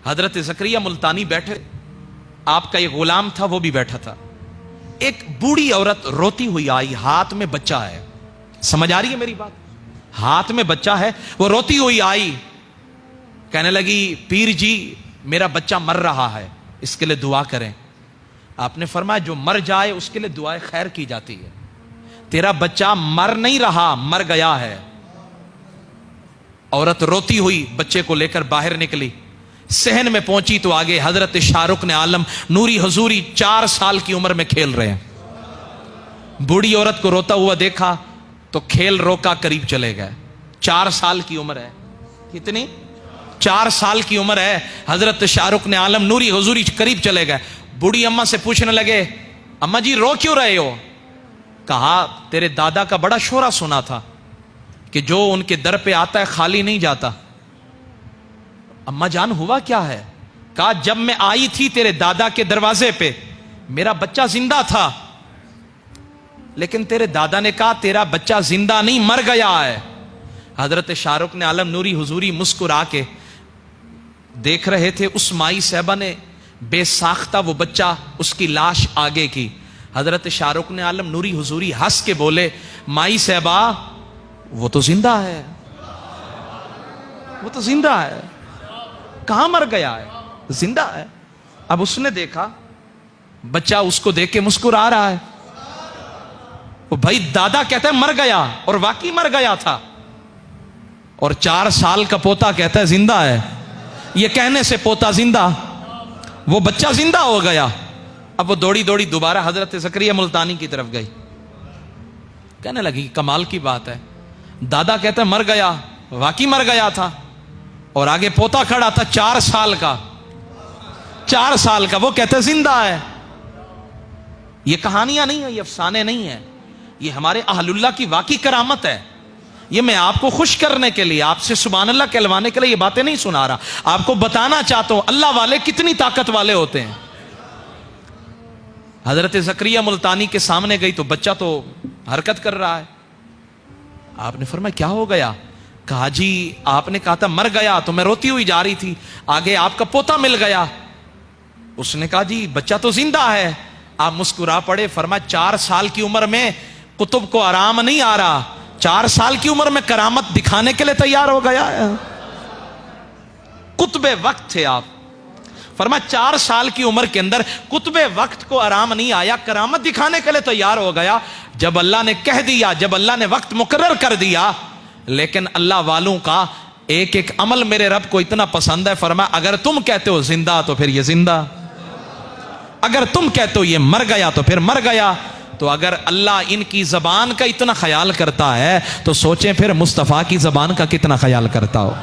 حضرت زکریا ملتانی بیٹھے، آپ کا ایک غلام تھا وہ بھی بیٹھا تھا. ایک بوڑھی عورت روتی ہوئی آئی، ہاتھ میں بچہ ہے. سمجھ آ رہی ہے میری بات؟ ہاتھ میں بچہ ہے، وہ روتی ہوئی آئی، کہنے لگی پیر جی میرا بچہ مر رہا ہے، اس کے لیے دعا کریں. آپ نے فرمایا جو مر جائے اس کے لیے دعائے خیر کی جاتی ہے. تیرا بچہ مر نہیں رہا، مر گیا ہے. عورت روتی ہوئی بچے کو لے کر باہر نکلی، صحن میں پہنچی تو آگے حضرت شاہ رخ نے عالم نوری حضوری 4 سال کی عمر میں کھیل رہے ہیں. بوڑھی عورت کو روتا ہوا دیکھا تو کھیل روکا، قریب چلے گئے. 4 سال کی عمر ہے. کتنی؟ 4 سال کی عمر ہے. حضرت شاہ رخ نے عالم نوری حضوری قریب چلے گئے. بوڑھی اماں سے پوچھنے لگے اماں جی رو کیوں رہے ہو؟ کہا تیرے دادا کا بڑا شورا سنا تھا کہ جو ان کے در پہ آتا ہے خالی نہیں جاتا. اماں جان ہوا کیا ہے؟ کہا جب میں آئی تھی تیرے دادا کے دروازے پہ میرا بچہ زندہ تھا، لیکن تیرے دادا نے کہا تیرا بچہ زندہ نہیں مر گیا ہے. حضرت شاہ رخ نے عالم نوری حضوری مسکرا کے دیکھ رہے تھے. اس مائی صاحبہ نے بے ساختہ وہ بچہ، اس کی لاش آگے کی. حضرت شاہ رخ نے عالم نوری حضوری ہنس کے بولے مائی صاحبہ وہ تو زندہ ہے، وہ تو زندہ ہے. کہاں مر گیا ہے؟ زندہ ہے. اب اس نے دیکھا بچہ اس کو دیکھ کے مسکرا رہا ہے. وہ بھائی دادا کہتا ہے مر گیا، اور واقعی مر گیا تھا. اور 4 سال کا پوتا کہتا ہے زندہ ہے. یہ کہنے سے پوتا زندہ، وہ بچہ زندہ ہو گیا. اب وہ دوڑی دوڑی دوبارہ حضرت زکریا ملتانی کی طرف گئی، کہنے لگی کمال کی بات ہے، دادا کہتا ہے مر گیا، واقعی مر گیا تھا، اور آگے پوتا کھڑا تھا 4 سال کا، 4 سال کا، وہ کہتا ہے زندہ ہے. یہ کہانیاں نہیں ہیں، یہ افسانے نہیں ہیں، یہ ہمارے اہل اللہ کی واقعی کرامت ہے. یہ میں آپ کو خوش کرنے کے لیے، آپ سے سبحان اللہ کہلوانے کے لیے یہ باتیں نہیں سنا رہا، آپ کو بتانا چاہتا ہوں اللہ والے کتنی طاقت والے ہوتے ہیں. حضرت زکریا ملتانی کے سامنے گئی تو بچہ تو حرکت کر رہا ہے. آپ نے فرمایا کیا ہو گیا؟ کہا جی آپ نے کہا تھا مر گیا تو میں روتی ہوئی جا رہی تھی، آگے آپ کا پوتا مل گیا. اس نے کہا جی بچہ تو زندہ ہے. آپ مسکرا پڑے. فرمایا 4 سال کی عمر میں قطب کو آرام نہیں آ رہا، 4 سال کی عمر میں کرامت دکھانے کے لیے تیار ہو گیا ہے. قطب وقت تھے آپ. فرمایا 4 سال کی عمر کے اندر قطب وقت کو آرام نہیں آیا، کرامت دکھانے کے لیے تیار ہو گیا. جب اللہ نے کہہ دیا، جب اللہ نے وقت مقرر کر دیا، لیکن اللہ والوں کا ایک ایک عمل میرے رب کو اتنا پسند ہے. فرمایا اگر تم کہتے ہو زندہ تو پھر یہ زندہ، اگر تم کہتے ہو یہ مر گیا تو پھر مر گیا. تو اگر اللہ ان کی زبان کا اتنا خیال کرتا ہے تو سوچیں پھر مصطفیٰ کی زبان کا کتنا خیال کرتا ہو.